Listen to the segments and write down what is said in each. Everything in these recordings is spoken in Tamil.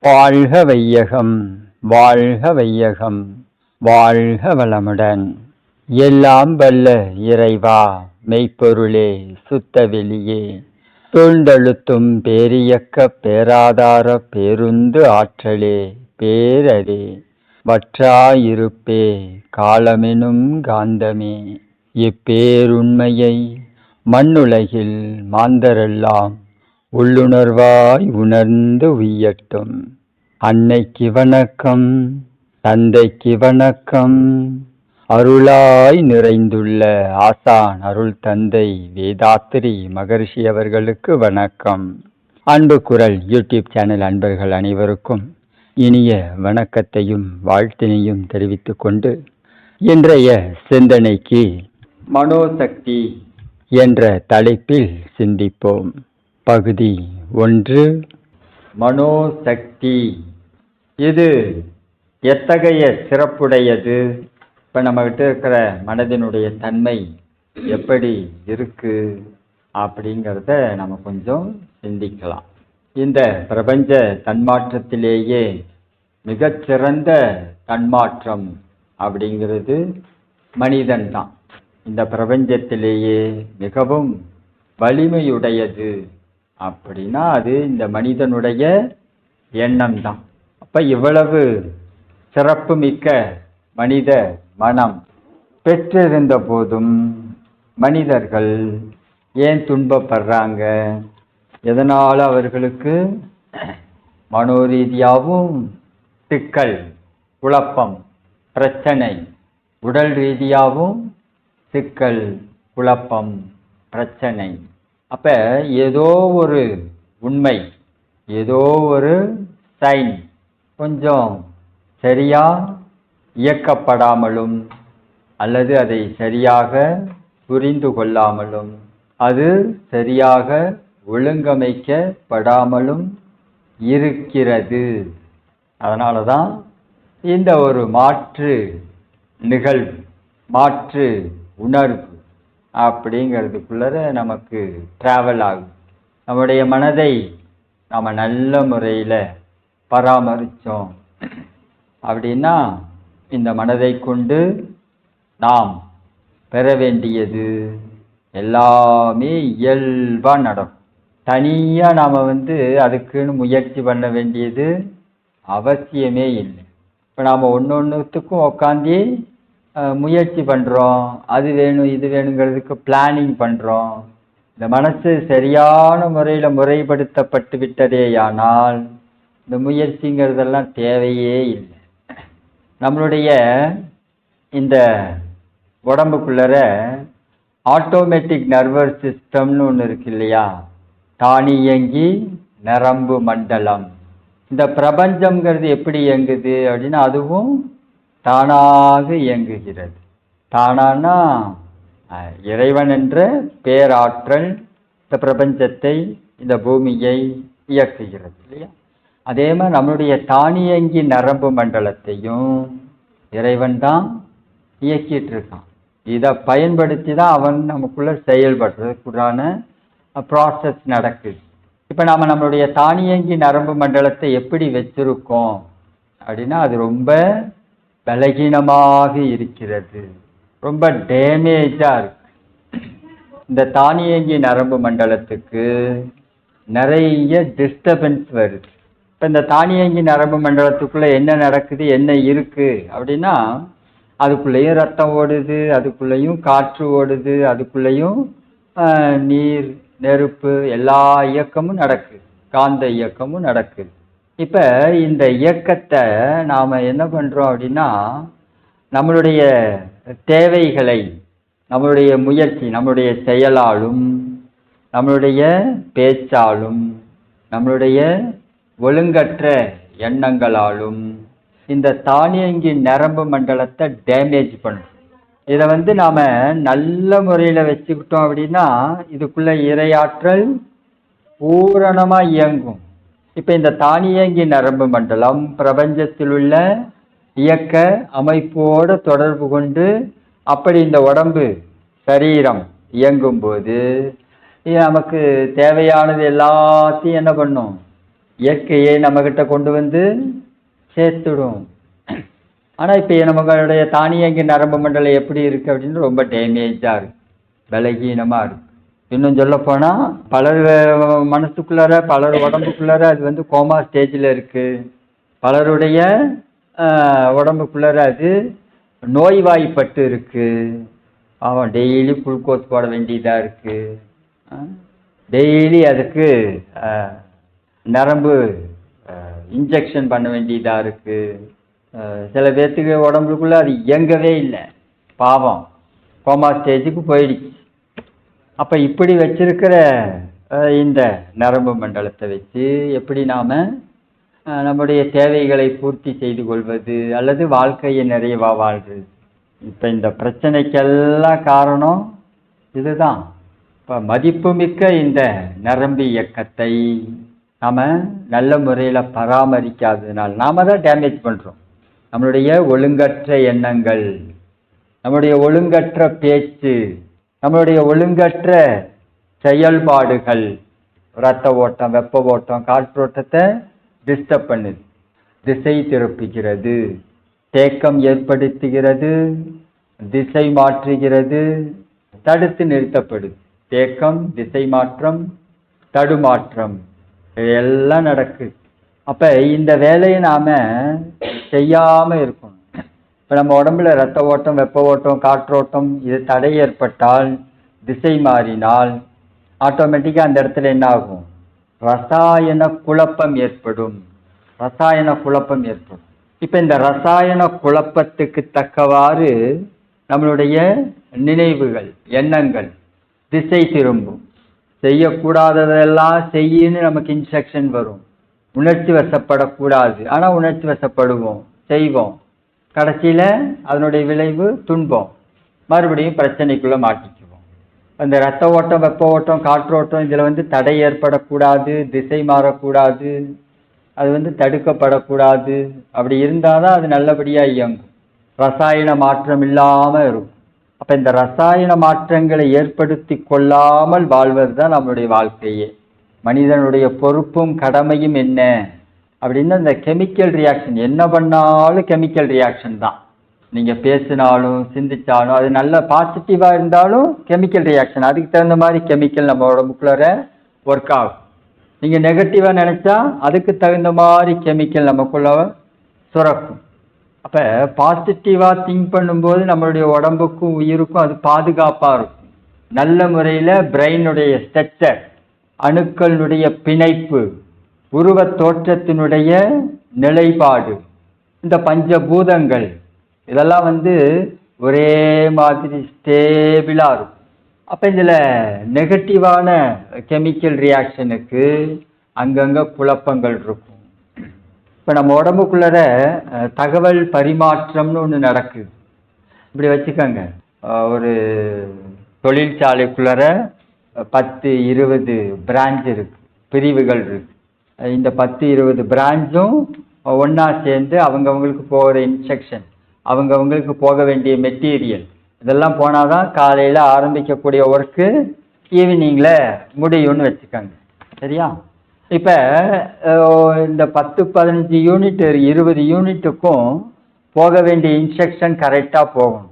வாழ்க வையகம், வாழ்க வையகம், வாழ்க வளமுடன். எல்லாம் வல்ல இறைவா, மெய்ப்பொருளே, சுத்த வெளியே, சூழ்ந்தழுத்தும் பேரியக்க பேராதார பேருந்து ஆற்றலே, பேரரே, வற்றாயிருப்பே, காலமெனும் காந்தமே, இப்பேருண்மையை மண்ணுலகில் மாந்தரெல்லாம் உள்ளுணர்வாய் உணர்ந்து உய்யட்டும். அன்னைக்கு வணக்கம், தந்தைக்கு வணக்கம், அருளாய் நிறைந்துள்ள ஆசான் அருள் தந்தை வேதாத்திரி மகரிஷி அவர்களுக்கு வணக்கம். அன்பு குரல் யூடியூப் சேனல் அன்பர்கள் அனைவருக்கும் இனிய வணக்கத்தையும் வாழ்த்தினையும் தெரிவித்துக் கொண்டு இன்றைய சிந்தனைக்கு மனோசக்தி என்ற தலைப்பில் சிந்திப்போம். பகுதி 1. மனோசக்தி இது எத்தகைய சிறப்புடையது? இப்போ நம்மகிட்ட இருக்கிற மனதினுடைய தன்மை எப்படி இருக்கு அப்படிங்கிறத நம்ம கொஞ்சம் சிந்திக்கலாம். இந்த பிரபஞ்ச தன்மாற்றத்திலேயே மிகச்சிறந்த தன்மாற்றம் அப்படிங்கிறது மனிதன் தான். இந்த பிரபஞ்சத்திலேயே மிகவும் வலிமையுடையது அப்படின்னா அது இந்த மனிதனுடைய எண்ணம் தான். அப்ப இவ்வளவு சிறப்பு மிக்க மனித மனம் பெற்றிருந்த போதும் மனிதர்கள் ஏன் துன்பப்படுறாங்க? எதனால அவர்களுக்கு மனோரீதியாகவும் சிக்கல், குழப்பம், பிரச்சனை, உடல் ரீதியாகவும் சிக்கல், குழப்பம், பிரச்சனை. அப்ப ஏதோ ஒரு உண்மை, ஏதோ ஒரு சைன் கொஞ்சம் சரியா இயக்கப்படாமலும் அல்லது அதை சரியாக புரிந்து கொள்ளாமலும் அது சரியாக ஒழுங்கமைக்கப்படாமலும் இருக்கிறது. அதனால தான் இந்த ஒரு மாற்று நிகழ்வு, மாற்று உணர்வு அப்படிங்கிறதுக்குள்ளர நமக்கு டிராவல் ஆகும். நம்முடைய மனதை நம்ம நல்ல முறையில் பராமரித்தோம் அப்படின்னா இந்த மனதை கொண்டு நாம் பெற வேண்டியது எல்லாமே இயல்பாக நடக்கும். தனியாக நாம் அதுக்குன்னு முயற்சி பண்ண வேண்டியது அவசியமே இல்லை. இப்போ நாம் ஒன்றுத்துக்கும் உக்காந்து முயற்சி பண்ணுறோம், அது வேணும் இது வேணுங்கிறதுக்கு பிளானிங் பண்ணுறோம். இந்த மனசு சரியான முறையில் முறைப்படுத்தப்பட்டு விட்டதேயானால் இந்த முயற்சிங்கிறதெல்லாம் தேவையே இல்லை. நம்மளுடைய இந்த உடம்புக்குள்ளர ஆட்டோமேட்டிக் நர்வஸ் சிஸ்டம்னு ஒன்று இருக்கு இல்லையா? தானியங்கி நரம்பு மண்டலம். இந்த பிரபஞ்சம்ங்கிறது எப்படி இயங்குது அப்படின்னா அதுவும் தானாக இயங்குகிறது. தானானா இறைவன் என்ற பேராற்றல் இந்த பிரபஞ்சத்தை, இந்த பூமியை இயக்குகிறது இல்லையா? அதே மாதிரி நம்மளுடைய தானியங்கி நரம்பு மண்டலத்தையும் இறைவன் தான் இயக்கிட்டு இருக்கான். இதை பயன்படுத்தி தான் அவன் நமக்குள்ள செயல்படுறதுக்குறான ப்ராசஸ் நடக்குது. இப்போ நாம் நம்மளுடைய தானியங்கி நரம்பு மண்டலத்தை எப்படி வச்சிருக்கோம் அப்படின்னா அது ரொம்ப பலகீனமாக இருக்கிறது, ரொம்ப டேமேஜாக இருக்கு. இந்த தானியங்கி நரம்பு மண்டலத்துக்கு நிறைய டிஸ்டர்பன்ஸ் வருது. இப்போ இந்த தானியங்கி நரம்பு மண்டலத்துக்குள்ளே என்ன நடக்குது, என்ன இருக்குது அப்படின்னா அதுக்குள்ளேயும் ரத்தம் ஓடுது, அதுக்குள்ளேயும் காற்று ஓடுது, அதுக்குள்ளேயும் நீர், நெருப்பு எல்லா இயக்கமும் நடக்குது, காந்த இயக்கமும் நடக்குது. இப்போ இந்த இயக்கத்தை நாம் என்ன பண்ணுறோம் அப்படின்னா நம்மளுடைய தேவைகளை நம்மளுடைய முயற்சி, நம்மளுடைய செயலாலும் நம்மளுடைய பேச்சாலும் நம்மளுடைய ஒழுங்கற்ற எண்ணங்களாலும் இந்த தானியங்கி நரம்பு மண்டலத்தை டேமேஜ் பண்ணும். இதை நாம் நல்ல முறையில் வச்சுக்கிட்டோம் அப்படின்னா இதுக்குள்ள இறையாற்றல் பூரணமாக இயங்கும். இப்போ இந்த தானியங்கி நரம்பு மண்டலம் பிரபஞ்சத்தில் உள்ள இயக்க அமைப்போடு தொடர்பு கொண்டு அப்படி இந்த உடம்பு சரீரம் இயங்கும்போது இது நமக்கு தேவையானது எல்லாத்தையும் என்ன பண்ணும்? இயற்கையை நம்மக்கிட்ட கொண்டு வந்து சேர்த்துடும். ஆனால் இப்போ நம்மளுடைய தானியங்கி நரம்பு மண்டலம் எப்படி இருக்குது அப்படின்னு ரொம்ப டேமேஜாக இருக்குது, பலகீனமாக இருக்குது. இன்னும் சொல்லப்போனால் பலர் மனசுக்குள்ளார பலர் உடம்புக்குள்ளார அது வந்து கோமா ஸ்டேஜில் இருக்குது. பலருடைய உடம்புக்குள்ளார அது நோய்வாய்ப்பட்டு இருக்குது. அவன் டெய்லி குளுக்கோஸ் போட வேண்டியதாக இருக்குது, டெய்லி அதுக்கு நரம்பு இன்ஜெக்ஷன் பண்ண வேண்டியதாக இருக்குது. சில பேர்த்துக்கு உடம்புக்குள்ளே அது இயங்கவே இல்லை, பாவம் கோமா ஸ்டேஜுக்கு போயிடுச்சு. அப்போ இப்படி வச்சிருக்கிற இந்த நரம்பு மண்டலத்தை வச்சு எப்படி நாம் நம்முடைய தேவைகளை பூர்த்தி செய்து கொள்வது அல்லது வாழ்க்கையை நிறைவாக வாழ்றது? இப்போ இந்த பிரச்சனைக்கெல்லாம் காரணம் இதுதான். இப்போ மதிப்புமிக்க இந்த நரம்பு இயக்கத்தை நாம் நல்ல முறையில் பராமரிக்காததுனால நாம் தான் டேமேஜ் பண்ணுறோம். நம்மளுடைய ஒழுங்கற்ற எண்ணங்கள், நம்முடைய ஒழுங்கற்ற பேச்சு, நம்மளுடைய ஒழுங்கற்ற செயல்பாடுகள் இரத்த ஓட்டம், வெப்ப ஓட்டம், காற்றோட்டத்தை டிஸ்டர்ப் பண்ணுது, திசை திருப்புகிறது, தேக்கம் ஏற்படுத்துகிறது, திசை மாற்றுகிறது, தடுத்து நிறுத்தப்படுது. தேக்கம், திசை மாற்றம், தடுமாற்றம் எல்லாம் நடக்குது. அப்போ இந்த வேலையை நாம் செய்யாமல் இருக்கணும். இப்போ நம்ம உடம்புல ரத்த ஓட்டம், வெப்ப ஓட்டம், காற்றோட்டம் இது தடை ஏற்பட்டால், திசை மாறினால் ஆட்டோமேட்டிக்காக அந்த இடத்துல என்ன ஆகும்? ரசாயன குழப்பம் ஏற்படும். ரசாயன குழப்பம் ஏற்படும். இப்போ இந்த ரசாயன குழப்பத்துக்கு தக்கவாறு நம்மளுடைய நினைவுகள், எண்ணங்கள் திசை திரும்பும். செய்யக்கூடாததெல்லாம் செய்யின்னு நமக்கு இன்ஸ்ட்ரக்ஷன் வரும். உணர்ச்சி வசப்படக்கூடாது, ஆனால் உணர்ச்சி வசப்படுவோம், செய்வோம். கடைசியில் அதனுடைய விளைவு துன்பம், மறுபடியும் பிரச்சனைக்குள்ளே மாட்டிக்குவோம். அந்த இரத்த ஓட்டம், வெப்ப ஓட்டம், காற்றோட்டம் இதில் வந்து தடை ஏற்படக்கூடாது, திசை மாறக்கூடாது, அது வந்து தடுக்கப்படக்கூடாது. அப்படி இருந்தால் தான் அது நல்லபடியாக இயங்கும், ரசாயன மாற்றம் இல்லாமல் இருக்கும். அப்போ இந்த ரசாயன மாற்றங்களை ஏற்படுத்தி கொள்ளாமல் வாழ்வது தான் நம்மளுடைய வாழ்க்கையே. மனிதனுடைய பொறுப்பும் கடமையும் என்ன அப்படின்னா, இந்த கெமிக்கல் ரியாக்ஷன் என்ன பண்ணாலும் கெமிக்கல் ரியாக்ஷன் தான். நீங்கள் பேசினாலும் சிந்திச்சாலும் அது நல்ல பாசிட்டிவாக இருந்தாலும் கெமிக்கல் ரியாக்ஷன், அதுக்கு தகுந்த மாதிரி கெமிக்கல் நம்ம உடம்புக்குள்ளார ஒர்க் ஆகும். நீங்கள் நெகட்டிவாக நினச்சா அதுக்கு தகுந்த மாதிரி கெமிக்கல் நமக்குள்ள சுரக்கும். அப்போ பாசிட்டிவாக திங்க் பண்ணும்போது நம்மளுடைய உடம்புக்கும் உயிருக்கும் அது பாதுகாப்பாக இருக்கும். நல்ல முறையில் பிரெயினுடைய ஸ்ட்ரக்சர், அணுக்களுடைய பிணைப்பு, உருவ தோற்றத்தினுடைய நிலைப்பாடு, இந்த பஞ்சபூதங்கள் இதெல்லாம் வந்து ஒரே மாதிரி ஸ்டேபிளாக இருக்கும். அப்போ இதில் நெகட்டிவான கெமிக்கல் ரியாக்ஷனுக்கு அங்கங்கே குழப்பங்கள் இருக்கும். இப்போ நம்ம உடம்புக்குள்ளார தகவல் பரிமாற்றம்னு ஒன்று நடக்குது. இப்படி வச்சுக்கோங்க, ஒரு தொழிற்சாலைக்குள்ளார 10-20 பிரான்ச் இருக்குது, பிரிவுகள் இருக்குது. இந்த 10-20 பிரான்ச்சும் ஒன்றா சேர்ந்து அவங்கவுங்களுக்கு போகிற இன்ஸ்ட்ரக்ஷன், அவங்கவுங்களுக்கு போக வேண்டிய மெட்டீரியல் இதெல்லாம் போனால் தான் காலையில் ஆரம்பிக்கக்கூடிய ஒர்க்கு ஈவினிங்கில் முடியும்னு வச்சுக்கோங்க. சரியா? இப்போ இந்த 10-15 யூனிட் 20 யூனிட்டுக்கும் போக வேண்டிய இன்ஸ்ட்ரக்ஷன் கரெக்டாக போகணும்.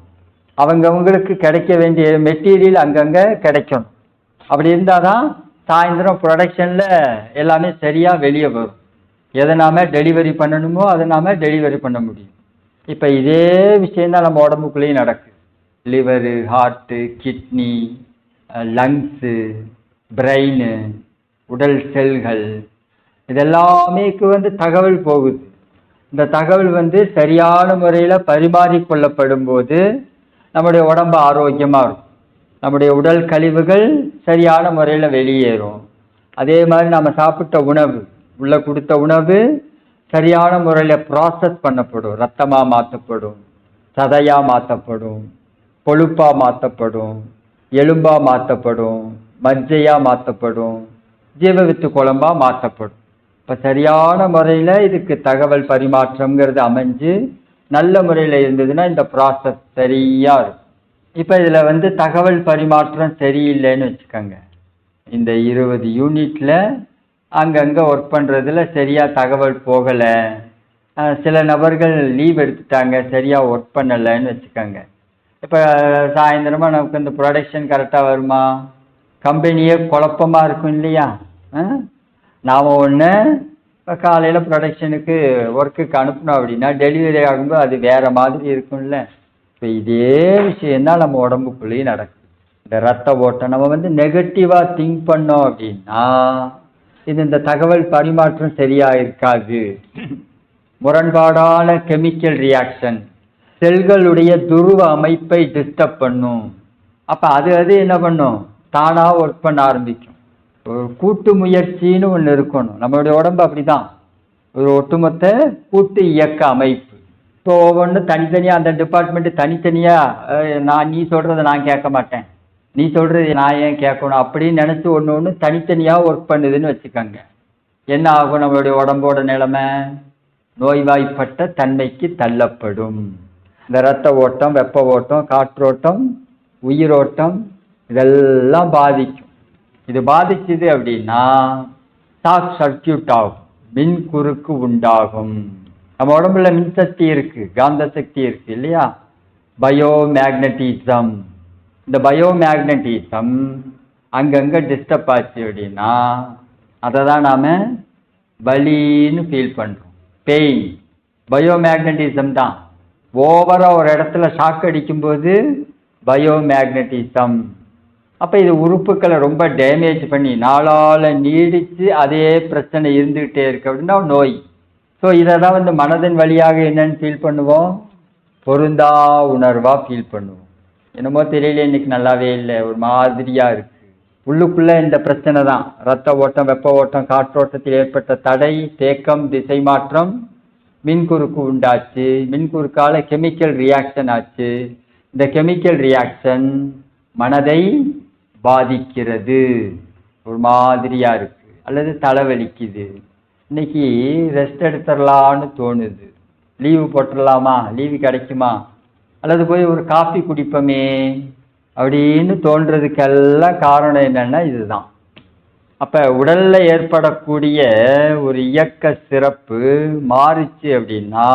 அவங்கவுங்களுக்கு கிடைக்க வேண்டிய மெட்டீரியல் அங்கங்கே கிடைக்கணும். அப்படி இருந்தால் தான் சாயந்தரம் ப்ரொடக்ஷனில் எல்லாமே சரியாக வெளியே வரும். எதை நாம் டெலிவரி பண்ணணுமோ அதை நாம் டெலிவரி பண்ண முடியும். இப்போ இதே விஷயந்தான் நம்ம உடம்புக்குள்ளேயும் நடக்குது. Liver, heart, kidney, lungs, brain, உடல் செல்கள் இதெல்லாமேக்கு வந்து தகவல் போகுது. இந்த தகவல் வந்து சரியான முறையில் பரிமாறிக்கொள்ளப்படும் போது நம்முடைய உடம்பு ஆரோக்கியமாக இருக்கும். நம்முடைய உடல் கழிவுகள் சரியான முறையில் வெளியேறும். அதே மாதிரி நம்ம சாப்பிட்ட உணவு, உள்ள கொடுத்த உணவு சரியான முறையில் ப்ராசஸ் பண்ணப்படும். ரத்தமாக மாற்றப்படும், சதையாக மாற்றப்படும், கொழுப்பாக மாற்றப்படும், எலும்பாக மாற்றப்படும், மஜ்ஜையாக மாற்றப்படும், ஜீவவித்து குழம்பாக மாற்றப்படும். இப்போ சரியான முறையில் இதுக்கு தகவல் பரிமாற்றம்ங்கிறது அமைஞ்சு நல்ல முறையில் இருந்ததுன்னா இந்த ப்ராசஸ் சரியாக இருக்கும். இப்போ இதில் வந்து தகவல் பரிமாற்றம் சரியில்லைன்னு வச்சுக்கோங்க, இந்த 20 யூனிட்டில் அங்கங்கே ஒர்க் பண்ணுறதுல சரியாக தகவல் போகலை, சில நபர்கள் லீவ் எடுத்துட்டாங்க, சரியாக ஒர்க் பண்ணலைன்னு வச்சுக்கோங்க. இப்போ சாயந்தரமாக நமக்கு இந்த ப்ரொடக்ஷன் கரெக்டாக வருமா? கம்பெனியே குழப்பமாக இருக்கும் இல்லையா? நாம் ஒன்று காலையில் ப்ரொடக்ஷனுக்கு ஒர்க்குக்கு அனுப்பினோம் அப்படின்னா டெலிவரி ஆகும்போது அது வேறு மாதிரி இருக்கும்ல. இப்போ இதே விஷயந்தான் நம்ம உடம்புக்குள்ளேயும் நடக்குது. இந்த ரத்த ஓட்டம் நம்ம நெகட்டிவாக திங்க் பண்ணோம் அப்படின்னா இந்த தகவல் பரிமாற்றம் சரியாக இருக்காது. முரண்பாடான கெமிக்கல் ரியாக்ஷன் செல்களுடைய துருவ அமைப்பை டிஸ்டர்ப் பண்ணும். அப்போ அது என்ன பண்ணும்? தானாக ஒர்க் பண்ண ஆரம்பிக்கும். ஒரு கூட்டு முயற்சின்னு ஒன்று இருக்கணும். நம்மளுடைய உடம்பு அப்படிதான், ஒரு ஒட்டுமொத்த கூட்டு இயக்க அமைப்பு. இப்போ ஒவ்வொன்றும் தனித்தனியாக, அந்த டிபார்ட்மெண்ட்டு தனித்தனியாக நீ சொல்கிறத நான் கேட்க மாட்டேன், நீ சொல்கிறது நான் ஏன் கேட்கணும் அப்படின்னு நினச்சி ஒன்று தனித்தனியாக ஒர்க் பண்ணுதுன்னு வச்சுக்கோங்க. என்ன ஆகும்? நம்மளுடைய உடம்போட நிலைமை நோய்வாய்ப்பட்ட தன்மைக்கு தள்ளப்படும். இந்த இரத்த ஓட்டம், வெப்ப ஓட்டம், காற்றோட்டம், உயிரோட்டம் இதெல்லாம் பாதிக்கும். இது பாதிச்சுது அப்படின்னா ஷார்ட் சர்க்கியூட் ஆகும், மின் குறுக்கு உண்டாகும். நம்ம உடம்புல மின்சக்தி இருக்கு, காந்த சக்தி இருக்கு இல்லையா? பயோமேக்னட்டிசம். இந்த பயோமேக்னட்டிசம் அங்கங்கே டிஸ்டர்ப் ஆச்சு அப்படின்னா அதை தான் நாம் வலின்னு ஃபீல் பண்ணுறோம், பெயின். பயோமேக்னட்டிசம் தான். ஓவராக ஒரு இடத்துல ஷாக் அடிக்கும்போது பயோமேக்னட்டிசம். அப்போ இது உறுப்புக்களை ரொம்ப டேமேஜ் பண்ணி நாளால் நீடித்து அதே பிரச்சனை இருந்துக்கிட்டே இருக்கு அப்படின்னா நோய். ஸோ இதை தான் மனதின் வழியாக என்னன்னு ஃபீல் பண்ணுவோம்? பொருந்தா உணர்வாக ஃபீல் பண்ணுவோம். என்னமோ தெரியல, இன்னைக்கு நல்லாவே இல்லை, ஒரு மாதிரியாக இருக்குது. உள்ளுக்குள்ளே இந்த பிரச்சனை தான். ரத்த ஓட்டம், வெப்ப ஓட்டம், காற்றோட்டத்தில் ஏற்பட்ட தடை, தேக்கம், திசை மாற்றம், மின்குறுக்கு உண்டாச்சு. மின்குறுக்கால கெமிக்கல் ரியாக்ஷன் ஆச்சு. இந்த கெமிக்கல் ரியாக்ஷன் மனதை பாதிக்கிறது, ஒரு மாதிரியாக இருக்குது, அல்லது தலைவலிக்குது. இன்னைக்கு ரெஸ்ட் எடுத்துடலான்னு தோணுது, லீவு போட்டுடலாமா, லீவு கிடைக்குமா, அல்லது போய் ஒரு காஃபி குடிப்போமே அப்படின்னு தோன்றதுக்கெல்லாம் காரணம் என்னென்னா இதுதான். அப்போ உடலில் ஏற்படக்கூடிய ஒரு இயக்க சிறப்பு மாறிச்சு அப்படின்னா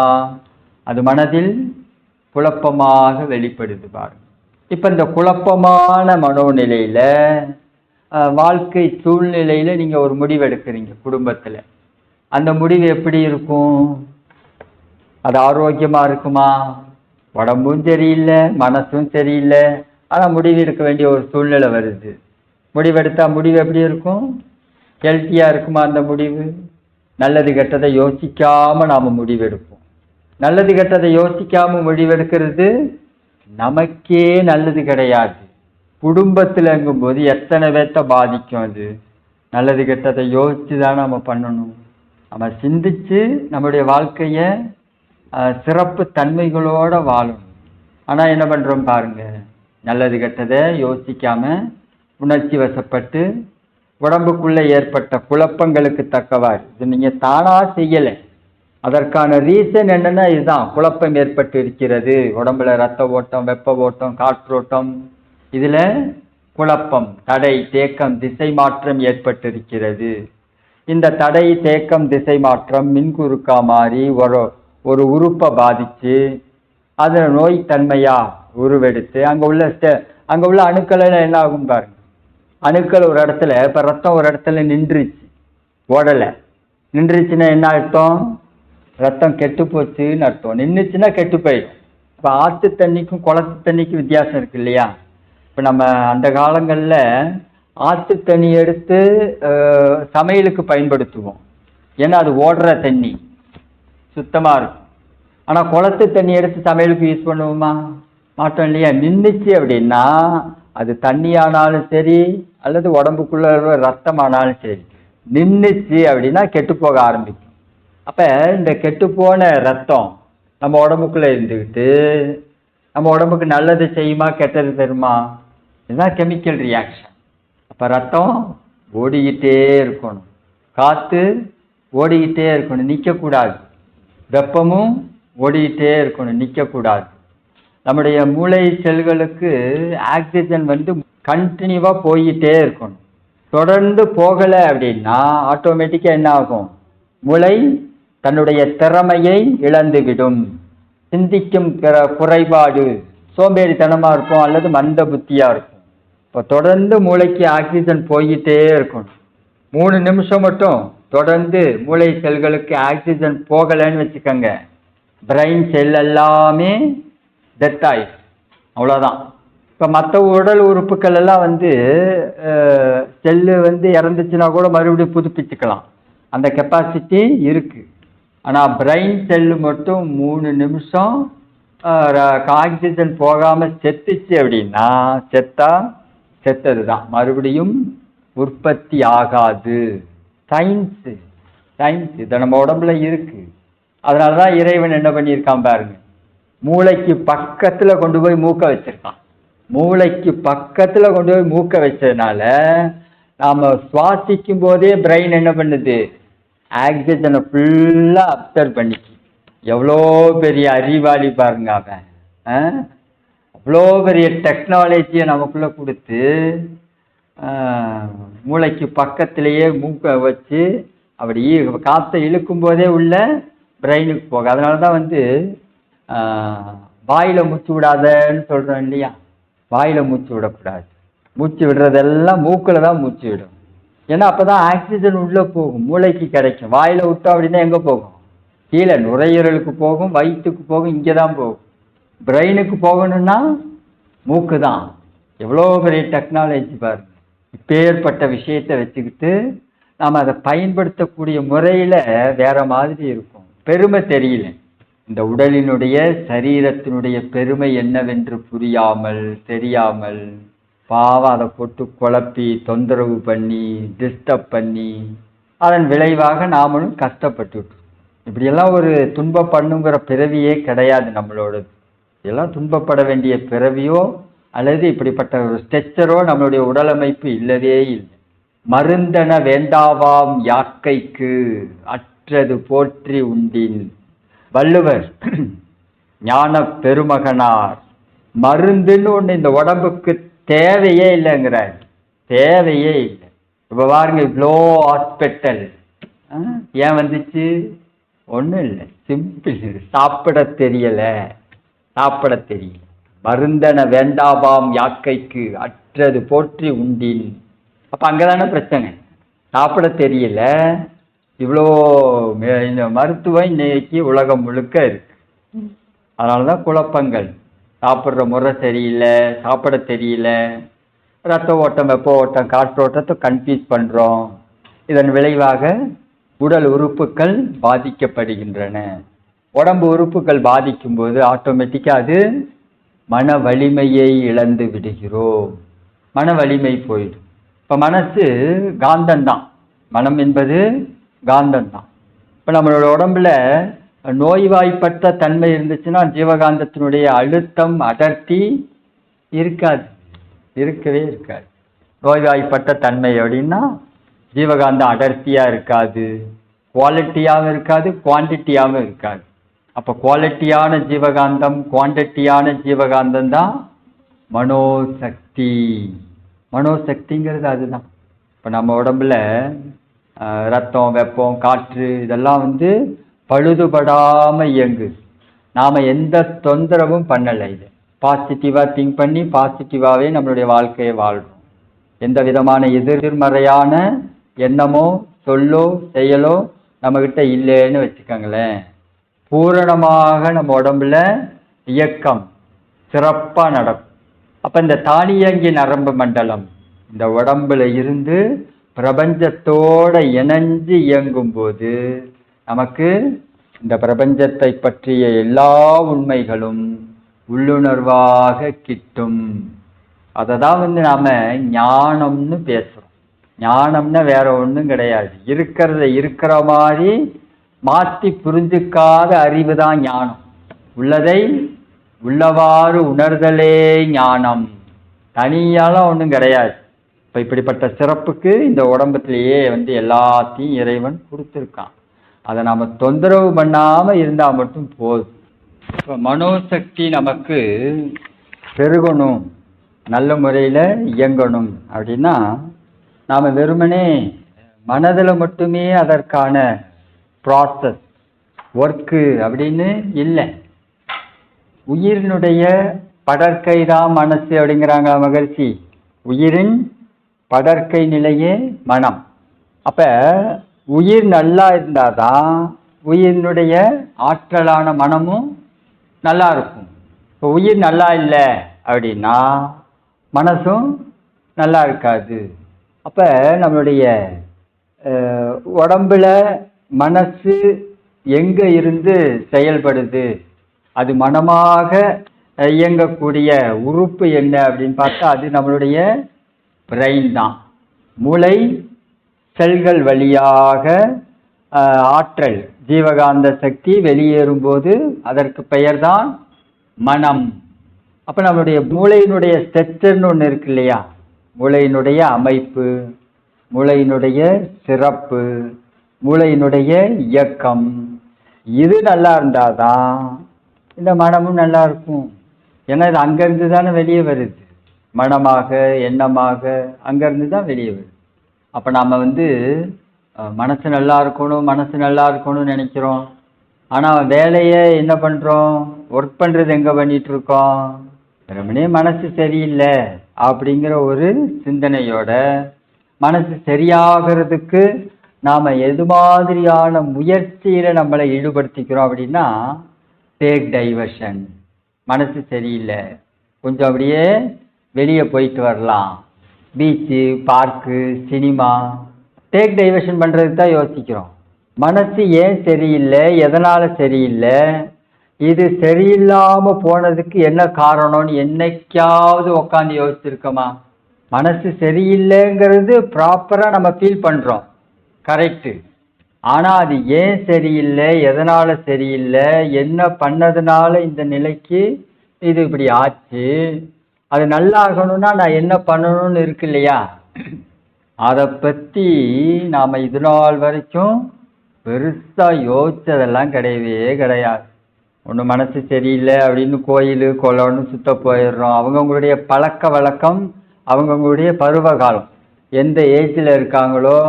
அது மனதில் குழப்பமாக வெளிப்படுது பாருங்க. இப்போ இந்த குழப்பமான மனோநிலையில், வாழ்க்கை சூழ்நிலையில் நீங்கள் ஒரு முடிவு எடுக்கிறீங்க குடும்பத்தில். அந்த முடிவு எப்படி இருக்கும்? அது ஆரோக்கியமாக இருக்குமா? உடம்பும் சரியில்லை, மனசும் சரியில்லை, ஆனால் முடிவு எடுக்க வேண்டிய ஒரு சூழ்நிலை வருது. முடிவெடுத்தால் முடிவு எப்படி இருக்கும்? ஹெல்த்தியாக இருக்குமா அந்த முடிவு? நல்லது கெட்டதை யோசிக்காமல் நாம் முடிவெடுப்போம். நல்லது கெட்டதை யோசிக்காமல் முடிவெடுக்கிறது நமக்கே நல்லது கிடையாது. குடும்பத்தில் இருக்கும்போது எத்தனை பேர்த்த பாதிக்கும் அது? நல்லது கெட்டதை யோசித்து தான் நம்ம பண்ணணும். நம்ம சிந்திச்சு நம்முடைய வாழ்க்கையை சிறப்பு தன்மைகளோடு வாழணும். ஆனால் என்ன பண்ணுறோம் பாருங்க, நல்லது கெட்டதை யோசிக்காமல் உணர்ச்சி வசப்பட்டு உடம்புக்குள்ளே ஏற்பட்ட குழப்பங்களுக்கு தக்கவாறு இது நீங்கள் தானாக செய்யலை. அதற்கான ரீசன் என்னென்னா இதுதான், குழப்பம் ஏற்பட்டு இருக்கிறது. உடம்புல ரத்த ஓட்டம், வெப்ப ஓட்டம், காற்றோட்டம், இதில் குழப்பம், தடை, தேக்கம், திசை மாற்றம் ஏற்பட்டிருக்கிறது. இந்த தடை, தேக்கம், திசை மாற்றம் மின்குறுக்கா மாறி ஒரு உறுப்பை பாதித்து அதில் நோய் தன்மையாக உருவெடுத்து அங்கே உள்ள அணுக்கள் என்ன ஆகும் பாருங்க. அணுக்கள் ஒரு இடத்துல, இப்போ ரத்தம் ஒரு இடத்துல நின்றுச்சு, ஓடலை. நின்றுச்சுன்னா என்ன அர்த்தம்? ரத்தம் கெட்டு போச்சுன்னு அர்த்தம். நின்றுச்சுன்னா கெட்டு போயிடும். இப்போ ஆற்று தண்ணிக்கும் குளத்து தண்ணிக்கும் வித்தியாசம் இருக்கு இல்லையா? இப்போ நம்ம அந்த காலங்களில் ஆற்று தண்ணி எடுத்து சமையலுக்கு பயன்படுத்துவோம், ஏன்னா அது ஓடுற தண்ணி சுத்தமாக இருக்கும். ஆனால் குளத்து தண்ணி எடுத்து சமையலுக்கு யூஸ் பண்ணுவோமா? மாட்டோம் இல்லையா? நின்றுச்சு அப்படின்னா அது தண்ணியானாலும் சரி அல்லது உடம்புக்குள்ள ரத்தமானாலும் சரி, நின்றுச்சு அப்படின்னா கெட்டு போக ஆரம்பிக்கும். அப்போ இந்த கெட்டுப்போன ரத்தம் நம்ம உடம்புக்குள்ளே இருந்துக்கிட்டு நம்ம உடம்புக்கு நல்லது செய்யுமா கெட்டது தருமா? இதுதான் கெமிக்கல் ரியாக்ஷன். அப்போ ரத்தம் ஓடிக்கிட்டே இருக்கணும், காற்று ஓடிக்கிட்டே இருக்கணும், நிற்கக்கூடாது. வெப்பமும் ஓடிக்கிட்டே இருக்கணும், நிற்கக்கூடாது. நம்முடைய மூளை செல்களுக்கு ஆக்சிஜன் கண்டினியூவாக போய்கிட்டே இருக்கணும். தொடர்ந்து போகலை அப்படின்னா ஆட்டோமேட்டிக்காக என்ன ஆகும்? மூளை தன்னுடைய திறமையை இழந்துவிடும். சிந்திக்கும் குறைபாடு, சோம்பேறித்தனமாக இருக்கும் அல்லது மந்த புத்தியாக இருக்கும். இப்போ தொடர்ந்து மூளைக்கு ஆக்சிஜன் போய்கிட்டே இருக்கணும். 3 நிமிஷம் மட்டும் தொடர்ந்து மூளை செல்களுக்கு ஆக்சிஜன் போகலைன்னு வச்சுக்கோங்க, பிரெயின் செல் எல்லாமே டெத் ஆயிடும், அவ்வளோதான். இப்போ மற்ற உடல் உறுப்புகள் எல்லாம் செல்லு இறந்துச்சுன்னா கூட மறுபடியும் புதுப்பிச்சுக்கலாம், அந்த கெப்பாசிட்டி இருக்குது. ஆனால் பிரெயின் செல்லு மட்டும் 3 நிமிஷம் ஆக்சிஜன் போகாமல் செத்துச்சு அப்படின்னா செத்தது தான், மறுபடியும் உற்பத்தி ஆகாது. சயின்ஸு இதை நம்ம உடம்புல இருக்கு. அதனால தான் இறைவன் என்ன பண்ணியிருக்கான் பாருங்க, மூளைக்கு பக்கத்தில் கொண்டு போய் மூக்க வச்சிருக்கான். மூளைக்கு பக்கத்தில் கொண்டு போய் மூக்க வச்சதுனால நாம் சுவாசிக்கும் போதே பிரெயின் என்ன பண்ணுது, ஆக்சிஜனை ஃபுல்லாக அப்சர்வ் பண்ணிக்கு. எவ்வளோ பெரிய அறிவாளி பாருங்க அவன், அவ்வளோ பெரிய டெக்னாலஜியை நமக்குள்ளே கொடுத்து மூளைக்கு பக்கத்திலேயே மூக்க வச்சு அப்படி காற்றை இழுக்கும் போதே உள்ள பிரெயினுக்கு போக. அதனால தான் வாயில் மூச்சு விடாதன்னு சொல்கிறோம் இல்லையா, வாயில் மூச்சு விடக்கூடாது. மூச்சு விடுறதெல்லாம் மூக்கில் தான் மூச்சு விடும். ஏன்னா அப்போ தான் ஆக்சிஜன் உள்ளே போகும், மூளைக்கு கிடைக்கும். வாயில் விட்டோம் அப்படின்னா எங்கே போகும்? கீழே நுரையீரலுக்கு போகும், வயிற்றுக்கு போகும், இங்கே தான் போகும். பிரெயினுக்கு போகணும்னா மூக்கு தான். எவ்வளோ பெரிய டெக்னாலஜி பாருங்க. இப்பேற்பட்ட விஷயத்தை வச்சுக்கிட்டு நாம் அதை பயன்படுத்தக்கூடிய முறையில் வேற மாதிரி இருக்கும். பெருமை தெரியல, இந்த உடலினுடைய சரீரத்தினுடைய பெருமை என்னவென்று தெரியாமல் பாவம் அதை போட்டு குழப்பி தொந்தரவு பண்ணி டிஸ்டர்ப் பண்ணி அதன் விளைவாக நாமளும் கஷ்டப்பட்டுட்டு. இப்படியெல்லாம் ஒரு துன்பப்படணுங்கிற பிறவியே கிடையாது நம்மளோடது. இதெல்லாம் துன்பப்பட வேண்டிய பிறவியோ அல்லது இப்படிப்பட்ட ஒரு ஸ்ட்ரெச்சரோ நம்மளுடைய உடலமைப்பு இல்லவே இல்லை. மருந்தன வேண்டாவாம் யாக்கைக்கு அற்றது போற்றி உண்டின். வள்ளுவர் ஞான பெருமகனார் மருந்துன்னு ஒன்று இந்த உடம்புக்கு தேவையே இல்லைங்கிறார். தேவையே இல்லை. இப்போ பாருங்க, இவ்வளோ ஹாஸ்பிட்டல் ஏன் வந்துச்சு? ஒன்றும் இல்லை, சிம்பிள். சாப்பிட தெரியல. மருந்தன வேண்டாவாம் யாக்கைக்கு அற்றது போற்றி உண்டின். அப்போ அங்கே தானே பிரச்சனை. சாப்பிட தெரியல. இவ்வளோ இந்த மருத்துவம் இன்னைக்கு உலகம் முழுக்க இருக்கு. அதனால தான் குழப்பங்கள். சாப்பிட்ற முறை சரியில்லை, சாப்பிட தெரியல, ரத்த ஓட்டம், வெப்ப ஓட்டம், காற்றோட்டத்தை கன்ஃபியூஸ் பண்ணுறோம். இதன் விளைவாக உடல் உறுப்புகள் பாதிக்கப்படுகின்றன. உடம்பு உறுப்புகள் பாதிக்கும்போது ஆட்டோமேட்டிக்காக அது மன வலிமையை இழந்து விடுகிறோம். மன வலிமை போயிடும். இப்போ மனசு காந்தம்தான், மனம் என்பது காந்தம்தான். இப்போ நம்மளோட உடம்புல நோய்வாய்ப்பட்ட தன்மை இருந்துச்சுன்னா ஜீவகாந்தத்தினுடைய அழுத்தம் அடர்த்தி இருக்கவே இருக்காது. நோய்வாய்ப்பட்ட தன்மை அப்படின்னா ஜீவகாந்தம் அடர்த்தியாக இருக்காது, குவாலிட்டியாகவும் இருக்காது, குவான்டிட்டியாகவும் இருக்காது. அப்போ குவாலிட்டியான ஜீவகாந்தம், குவான்டிட்டியான ஜீவகாந்தம் தான் மனோசக்தி. மனோசக்திங்கிறது அதுதான். இப்போ நம்ம உடம்புல ரத்தம், வெப்பம், காற்று இதெல்லாம் பழுதுபடாமல் இயங்குது. நாம் எந்த தொந்தரவும் பண்ணலை. இது பாசிட்டிவாக திங்க் பண்ணி பாசிட்டிவாகவே நம்மளுடைய வாழ்க்கையை வாழ்கிறோம். எந்த விதமான எதிர்மறையான எண்ணமோ சொல்லோ செயலோ நம்மக்கிட்ட இல்லைன்னு வச்சுக்கோங்களேன். பூரணமாக நம்ம உடம்புல இயக்கம் சிறப்பாக நடக்கும். அப்போ இந்த தானியங்கி நரம்பு மண்டலம் இந்த உடம்புல இருந்து பிரபஞ்சத்தோட இணைஞ்சு இயங்கும்போது நமக்கு இந்த பிரபஞ்சத்தை பற்றிய எல்லா உண்மைகளும் உள்ளுணர்வாக கிட்டும். அதை தான் நாம் ஞானம்னு பேசுகிறோம். ஞானம்னா வேற ஒன்றும் கிடையாது. இருக்கிறத இருக்கிற மாதிரி மாற்றி புரிஞ்சுக்காத அறிவு தான் ஞானம். உள்ளதை உள்ளவாறு உணர்தலே ஞானம். தனியாலாம் ஒன்றும் கிடையாது. இப்போ இப்படிப்பட்ட சிறப்புக்கு இந்த உடம்புத்திலேயே எல்லாத்தையும் இறைவன் கொடுத்துருக்கான். அதை நாம் தொந்தரவு பண்ணாமல் இருந்தால் மட்டும் போதும். இப்போ மனோசக்தி நமக்கு பெருகணும், நல்ல முறையில் இயங்கணும் அப்படின்னா நாம் வெறுமனே மனதில் மட்டுமே அதற்கான ப்ராசஸ் ஒர்க்கு அப்படின்னு இல்லை. உயிரினுடைய படற்கை தான் மனசு அப்படிங்கிறாங்க மகிழ்ச்சி. உயிரின் படற்கை நிலையே மனம். அப்போ உயிர் நல்லா இருந்தால் தான் உயிரினுடைய ஆற்றலான மனமும் நல்லா இருக்கும். இப்போ உயிர் நல்லா இல்லை அப்படின்னா மனசும் நல்லா இருக்காது. அப்போ நம்மளுடைய உடம்புல மனசு எங்கே இருந்து செயல்படுது, அது மனமாக இயங்கக்கூடிய உறுப்பு என்ன அப்படின்னு பார்த்தா அது நம்மளுடைய பிரெயின் தான். மூளை செல்கள் வழியாக ஆற்றல் ஜீவகாந்த சக்தி வெளியேறும்போது அதற்கு பெயர் தான் மனம். அப்போ நம்மளுடைய மூளையினுடைய ஸ்ட்ரக்சர்னு ஒன்று இருக்கு இல்லையா, மூளையினுடைய அமைப்பு, மூளையினுடைய சிறப்பு, மூளையினுடைய இயக்கம், இது நல்லா இருந்தால் தான் இந்த மனமும் நல்லா இருக்கும். ஏன்னா இது அங்கேருந்து தானே வெளியே வருது, மனமாக எண்ணமாக அங்கேருந்து தான் வெளியே வருது. அப்போ நாம் மனசு நல்லா இருக்கணும் மனசு நல்லா இருக்கணும்னு நினைக்கிறோம். ஆனால் வேலையை என்ன பண்ணுறோம், ஒர்க் பண்ணுறது எங்கே பண்ணிகிட்ருக்கோம், வெறுமனே மனசு சரியில்லை அப்படிங்கிற ஒரு சிந்தனையோட மனசு சரியாகிறதுக்கு நாம் எது மாதிரியான முயற்சியில் நம்மளை ஈடுபடுத்திக்கிறோம் அப்படின்னா டேக் டைவர்ஷன். மனசு சரியில்லை, கொஞ்சம் அப்படியே வெளியே போயிட்டு வரலாம், beach park cinema, take diversion பண்ணுறதுக்கு தான் யோசிக்கிறோம். மனசு ஏன் சரியில்லை, எதனால் சரியில்லை, இது சரியில்லாமல் போனதுக்கு என்ன காரணம்னு என்னைக்காவது உட்காந்து யோசிச்சிருக்கோமா? மனசு சரியில்லைங்கிறது ப்ராப்பராக நம்ம ஃபீல் பண்ணுறோம், கரெக்டு. ஆனால் அது ஏன் சரியில்லை, எதனால் சரியில்லை, என்ன பண்ணதுனால இந்த நிலைக்கு இது இப்படி ஆச்சு, அது நல்லா ஆகணும்னா நான் என்ன பண்ணணும்னு இருக்கு இல்லையா, அதை பற்றி நாம் இது நாள் வரைக்கும் பெருசாக யோசித்ததெல்லாம் கிடையவே கிடையாது. ஒன்று மனசு சரியில்லை அப்படின்னு கோயில் குளம்னு சுத்த போயிடுறோம். அவங்கவுங்களுடைய பழக்க வழக்கம், அவங்கவுங்களுடைய பருவ காலம், எந்த ஏஜில் இருக்காங்களோ,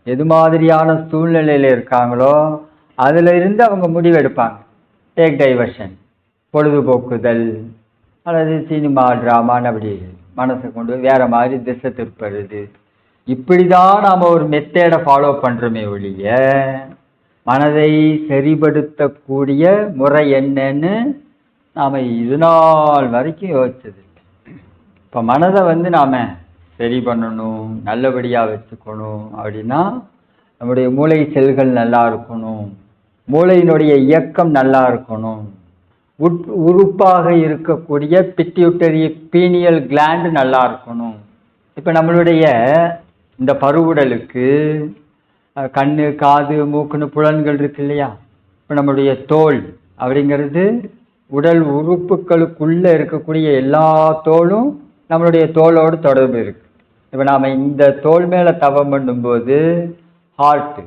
எது மாதிரியான சூழ்நிலையில் இருக்காங்களோ அதில் இருந்து அவங்க முடிவெடுப்பாங்க. டேக் டைவர்ஷன், பொழுதுபோக்குதல் அல்லது சினிமா ட்ராமான்னு அப்படி மனசை கொண்டு வேறு மாதிரி திசை திருப்புறது. இப்படி தான் நாம் ஒரு மெத்தேடை ஃபாலோ பண்ணுறோமே ஒழிய மனதை சரிபடுத்தக்கூடிய முறை என்னன்னு நாம் இது நாள் வரைக்கும் யோசிச்சது. இப்போ மனதை நாம் சரி பண்ணணும், நல்லபடியாக வச்சுக்கணும் அப்படின்னா நம்முடைய மூளை செல்கள் நல்லா இருக்கணும், மூளையினுடைய இயக்கம் நல்லா இருக்கணும், உறுப்பாக இருக்கக்கூடிய பிட்யூட்டரி பீனியல் கிளாண்டு நல்லா இருக்கணும். இப்போ நம்மளுடைய இந்த பருவுடலுக்கு கண்ணு காது மூக்குன்னு புலன்கள் இருக்கு இல்லையா, இப்போ நம்மளுடைய தோல் அப்படிங்கிறது உடல் உறுப்புகளுக்குள்ளே இருக்கக்கூடிய எல்லா தோலும் நம்மளுடைய தோலோடு தொடர்பு இருக்குது. இப்போ நாம் இந்த தோல் மேலே தவம் பண்ணும்போது ஹார்ட்டு,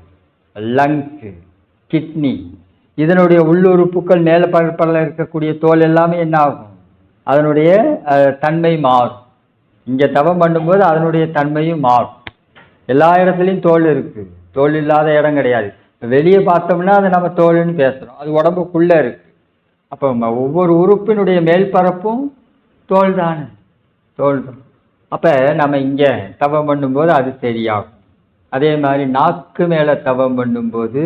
லங்ஸு, கிட்னி இதனுடைய உள்ளுறுப்புகள் மேலே பரப்பல இருக்கக்கூடிய தோல் எல்லாமே என்ன ஆகும், அதனுடைய தன்மை மாறும். இங்கே தவம் பண்ணும்போது அதனுடைய தன்மையும் மாறும். எல்லா இடத்துலையும் தோல் இருக்குது, தோல் இல்லாத இடம் கிடையாது. வெளியே பார்த்தோம்னா அதை நம்ம தோல்னு பேசுகிறோம், அது உடம்புக்குள்ளே இருக்குது. அப்போ ஒவ்வொரு உறுப்பினுடைய மேல்பரப்பும் தோல் தானே, தோல் தான். அப்போ நம்ம இங்கே தவம் பண்ணும்போது அது சரியாகும். அதே மாதிரி நாக்கு மேலே தவம் பண்ணும்போது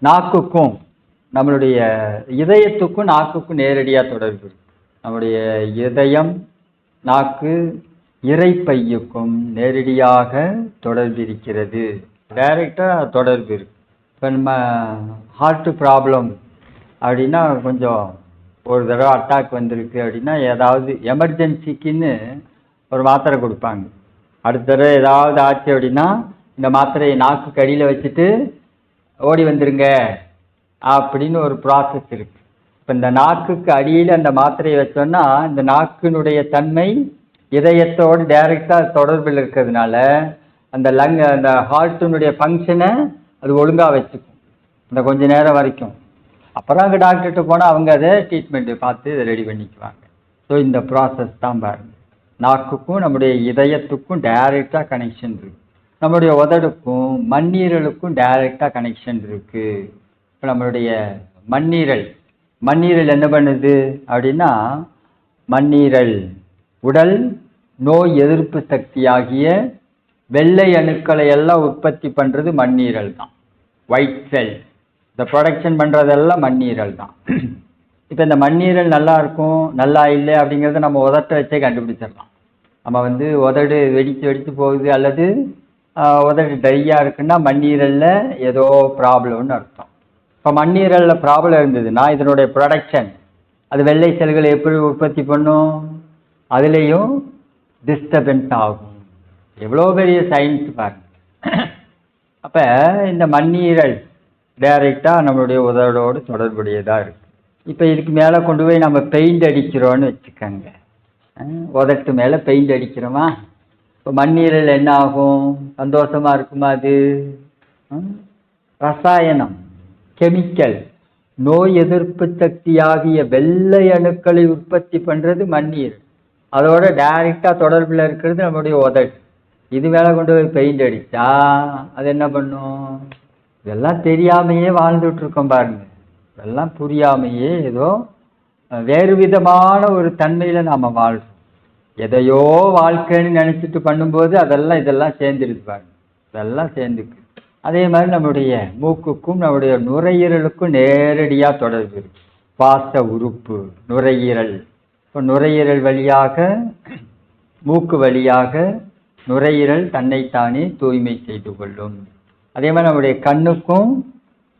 நாக்குக்கும் நம்மளுடைய இதயத்துக்கும் நாக்குக்கும் நேரடியாக தொடர்பு இருக்கு. நம்முடைய இதயம் நாக்கு இறைப்பையுக்கும் நேரடியாக தொடர்பு இருக்கிறது, டைரெக்டாக தொடர்பு இருக்கு. இப்போ நம்ம ஹார்ட்டு ப்ராப்ளம் அப்படின்னா கொஞ்சம் ஒரு தடவை அட்டாக் வந்திருக்கு அப்படின்னா ஏதாவது எமர்ஜென்சிக்குன்னு ஒரு மாத்திரை கொடுப்பாங்க. அடுத்த தடவை ஏதாவது ஆச்சு அப்படின்னா இந்த மாத்திரையை நாக்கு கடியில் வச்சுட்டு ஓடி வந்துருங்க அப்படின்னு ஒரு ப்ராசஸ் இருக்குது. இப்போ இந்த நாக்குக்கு அடியில் அந்த மாத்திரையை வச்சோன்னா இந்த நாக்கினுடைய தன்மை இதயத்தோடு டைரெக்டாக தொடர்பில் இருக்கிறதுனால அந்த அந்த ஹார்ட்டினுடைய ஃபங்க்ஷனை அது ஒழுங்காக வச்சுக்கும் இந்த கொஞ்ச நேரம் வரைக்கும். அப்புறம் அங்கே டாக்டர்கிட்ட போனால் அவங்க அதை ட்ரீட்மெண்ட்டு பார்த்து இதை ரெடி பண்ணிக்குவாங்க. ஸோ இந்த ப்ராசஸ் தான் பாருங்கள், நாக்குக்கும் நம்முடைய இதயத்துக்கும் டைரெக்டாக கனெக்ஷன் இருக்குது. நம்முடைய உதடுக்கும் மண்ணீரலுக்கும் டைரெக்டாக கனெக்ஷன் இருக்கு. இப்போ நம்மளுடைய மண்ணீரல் என்ன பண்ணுது அப்படின்னா, மண்ணீரல் உடல் நோய் எதிர்ப்பு சக்தியாகிய வெள்ளை அணுக்களை எல்லாம் உற்பத்தி பண்ணுறது மண்ணீரல் தான். ஒயிட் செல் இந்த ப்ரொடக்ஷன் பண்ணுறதெல்லாம் மண்ணீரல் தான். இப்போ இந்த மண்ணீரல் நல்லா இருக்கும் நல்லா இல்லை அப்படிங்கிறத நம்ம உதட்டை வச்சே கண்டுபிடிச்சிடலாம். நம்ம உதடு வெடித்து போகுது அல்லது உதடு ட்ரையாக இருக்குன்னா மண்ணீரலில் ஏதோ ப்ராப்ளம்னு அர்த்தம். இப்போ மண்ணீரலில் ப்ராப்ளம் இருந்ததுன்னா இதனுடைய ப்ரொடக்ஷன் அது வெள்ளை செல்களை எப்படி உற்பத்தி பண்ணும், அதுலேயும் டிஸ்டர்பன்ஸ் ஆகும். எவ்வளோ பெரிய சயின்ஸ் பாருங்க. அப்போ இந்த மண்ணீரல் டைரெக்டாக நம்மளுடைய உதடோடு தொடர்புடையதாக இருக்குது. இப்போ இதுக்கு மேலே கொண்டு போய் நம்ம பெயிண்ட் அடிக்கிறோன்னு வச்சுக்கோங்க. உதட்டு மேலே பெயிண்ட் அடிக்கிறோமா, இப்போ மண்ணீரல் என்ன ஆகும், சந்தோஷமாக இருக்குமா? அது ரசாயனம் கெமிக்கல் நோய் எதிர்ப்பு சக்தியாகிய வெள்ளை அணுக்களை உற்பத்தி பண்ணுறது மண்ணீரல். அதோட டைரெக்டாக தொடர்பில் இருக்கிறது நம்முடைய உதடு. இது மேலே கொண்டு போய் பெயிண்ட் அடித்தா அது என்ன பண்ணும்? இதெல்லாம் தெரியாமையே வாழ்ந்துட்டுருக்கோம் பாருங்க. இதெல்லாம் புரியாமையே ஏதோ வேறு விதமான ஒரு தன்மையில் நாம் வாழ்கிறோம். எதையோ வாழ்க்கைன்னு நினச்சிட்டு பண்ணும்போது இதெல்லாம் சேர்ந்துருக்கு பாருங்க. இதெல்லாம் சேர்ந்துக்கு. அதே மாதிரி நம்முடைய மூக்குக்கும் நம்முடைய நுரையீரலுக்கும் நேரடியாக தொடர்பு இருக்கு. பாச உறுப்பு நுரையீரல். இப்போ நுரையீரல் வழியாக மூக்கு வழியாக நுரையீரல் தன்னைத்தானே தூய்மை செய்து கொள்ளும். அதே மாதிரி நம்முடைய கண்ணுக்கும்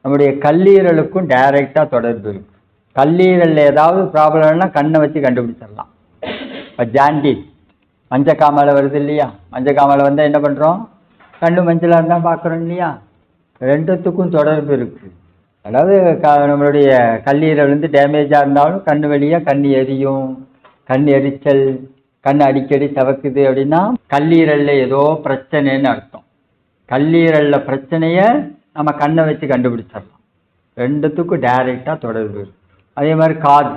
நம்முடைய கல்லீரலுக்கும் டைரெக்டாக தொடர்பு இருக்கு. கல்லீரலில் ஏதாவது ப்ராப்ளம்னா கண்ணை வச்சு கண்டுபிடிச்சிடலாம். இப்போ ஜாண்டிஸ் மஞ்சக்காமலை வருது இல்லையா, மஞ்சக்காமலை வந்தால் என்ன பண்ணுறோம்? கண்ணு மஞ்சளாக இருந்தால் பார்க்குறோம் இல்லையா. ரெண்டுத்துக்கும் தொடர்பு இருக்குது. அதாவது நம்மளுடைய கல்லீரல் டேமேஜாக இருந்தாலும் கண் வழியாக கண் எரியும், கண் எரிச்சல், கண் அடிக்கடி சவக்குது அப்படின்னா கல்லீரலில் ஏதோ பிரச்சனைன்னு அர்த்தம். கல்லீரலில் பிரச்சனையை நம்ம கண்ணை வச்சு கண்டுபிடிச்சிடலாம். ரெண்டுத்துக்கும் டைரெக்டாக தொடர்பு இருக்கு. அதே மாதிரி காது,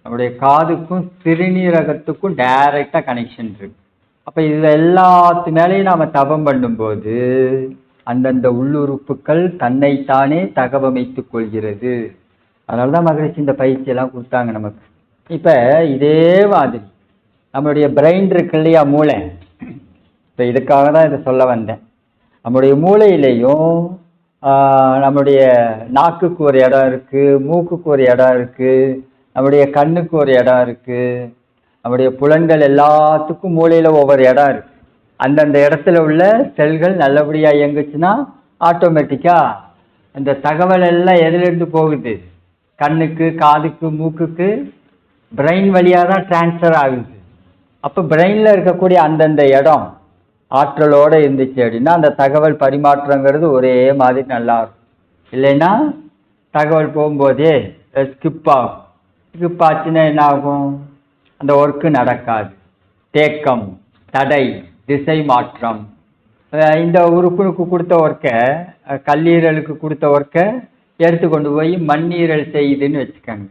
நம்முடைய காதுக்கும் சிறுநீரகத்துக்கும் டைரெக்டாக கனெக்ஷன் இருக்கு. அப்போ இது எல்லாத்து மேலேயும் நாம் தபம் பண்ணும்போது அந்தந்த உள்ளுறுப்புகள் தன்னைத்தானே தகவமைத்து கொள்கிறது. அதனால தான் மகிழ்ச்சி இந்த பயிற்சியெல்லாம் கொடுத்தாங்க நமக்கு. இப்போ இதே மாதிரி நம்மளுடைய பிரெயின் இருக்கு இல்லையா, மூளை. இப்போ இதுக்காக தான் இதை சொல்ல வந்தேன். நம்முடைய மூளையிலையும் நம்முடைய நாக்குக்கு ஒரு இடம் இருக்குது, மூக்குக்கு ஒரு இடம் இருக்குது, நம்முடைய கண்ணுக்கு ஒரு இடம் இருக்குது, நம்முடைய புலன்கள் எல்லாத்துக்கும் மூளையில் ஒவ்வொரு இடம் இருக்குது. அந்தந்த இடத்துல உள்ள செல்கள் நல்லபடியாக இயங்குச்சுன்னா ஆட்டோமேட்டிக்காக அந்த தகவல் எல்லாம் எதிலிருந்து போகுது? கண்ணுக்கு, காதுக்கு, மூக்குக்கு, பிரெயின் வழியாக தான் டிரான்ஸ்ஃபர் ஆகுது. அப்போ பிரெயினில் இருக்கக்கூடிய அந்தந்த இடம் ஆற்றலோடு இருந்துச்சு அப்படின்னா அந்த தகவல் பரிமாற்றங்கிறது ஒரே மாதிரி நல்லா இருக்கும். இல்லைன்னா தகவல் போகும்போதே ஸ்கிப் ஆகும். ஸ்கிப் ஆச்சுன்னா என்ன ஆகும்? அந்த ஒர்க்கு நடக்காது. தேக்கம், தடை, திசை மாற்றம். இந்த உறுப்புக்கு கொடுத்த ஒர்க்கை, கல்லீரலுக்கு கொடுத்த ஒர்க்கை எடுத்து கொண்டு போய் மண்ணீரல் செய்யுதுன்னு வச்சுக்கோங்க.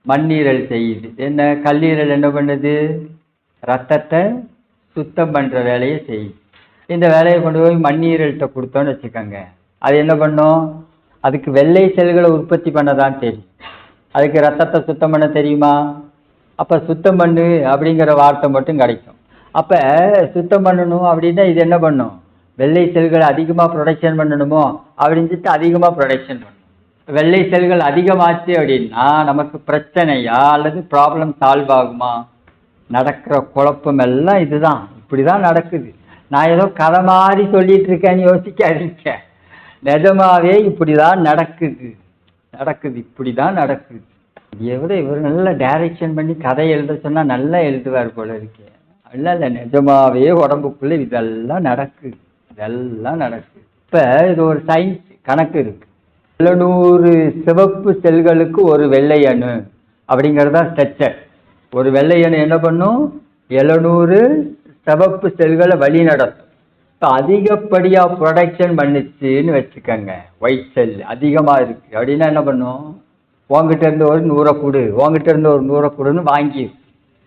மண்ணீரல் செய்யுது. என்ன கல்லீரல் என்ன பண்ணுது? ரத்தத்தை சுத்தம் பண்ணுற வேலையை செய்யுது. இந்த வேலையை கொண்டு போய் மண்ணீரல்கிட்ட கொடுத்தோன்னு வச்சுக்கோங்க. அது என்ன பண்ணும்? அதுக்கு வெள்ளை செல்களை உற்பத்தி பண்ண தான் தெரியும். அதுக்கு ரத்தத்தை சுத்தம் பண்ண தெரியுமா? அப்போ சுத்தம் பண்ணு அப்படிங்கிற வார்த்தை மட்டும் கிடைக்கும். அப்போ சுத்தம் பண்ணணும் அப்படின்னா இது என்ன பண்ணும்? வெள்ளை செல்களை அதிகமாக ப்ரொடக்ஷன் பண்ணணுமோ அப்படின்னு சொல்லிட்டு அதிகமாக ப்ரொடக்ஷன் பண்ணணும். வெள்ளை செல்கள் அதிகமாச்சு அப்படின்னா நமக்கு பிரச்சனையா அல்லது ப்ராப்ளம் சால்வ் ஆகுமா? நடக்கிற குழப்பம் எல்லாம் இதுதான். இப்படி தான் நடக்குது. நான் ஏதோ கதை மாதிரி சொல்லிட்டு இருக்கேன்னு யோசிக்காதீங்க. நிஜமாவே இப்படி தான் நடக்குது. இப்படி தான் நடக்குது. எவ்வளோ இவர் நல்லா டைரக்ஷன் பண்ணி கதை எழுத சொன்னால் நல்லா எழுதுவார் போல இருக்கே. இல்லை நிஜமாவே உடம்புக்குள்ளே இதெல்லாம் நடக்குது. இப்போ இது ஒரு சயின்ஸ் கணக்கு இருக்கு. 700 சிவப்பு செல்களுக்கு ஒரு வெள்ளை அணு அப்படிங்கிறதா ஸ்ட்ரக்சர். ஒரு வெள்ளை அணு என்ன பண்ணும்? 700 சிவப்பு செல்களை வழி நடத்தும். இப்போ அதிகப்படியாக ப்ரொடக்ஷன் பண்ணிச்சுன்னு வச்சுக்கோங்க. ஒயிட் செல் அதிகமாக இருக்குது அப்படின்னா என்ன பண்ணும்? உங்ககிட்ட இருந்து ஒரு 100 கொடு, உங்ககிட்ட இருந்து ஒரு 100 கொடுன்னு வாங்கி.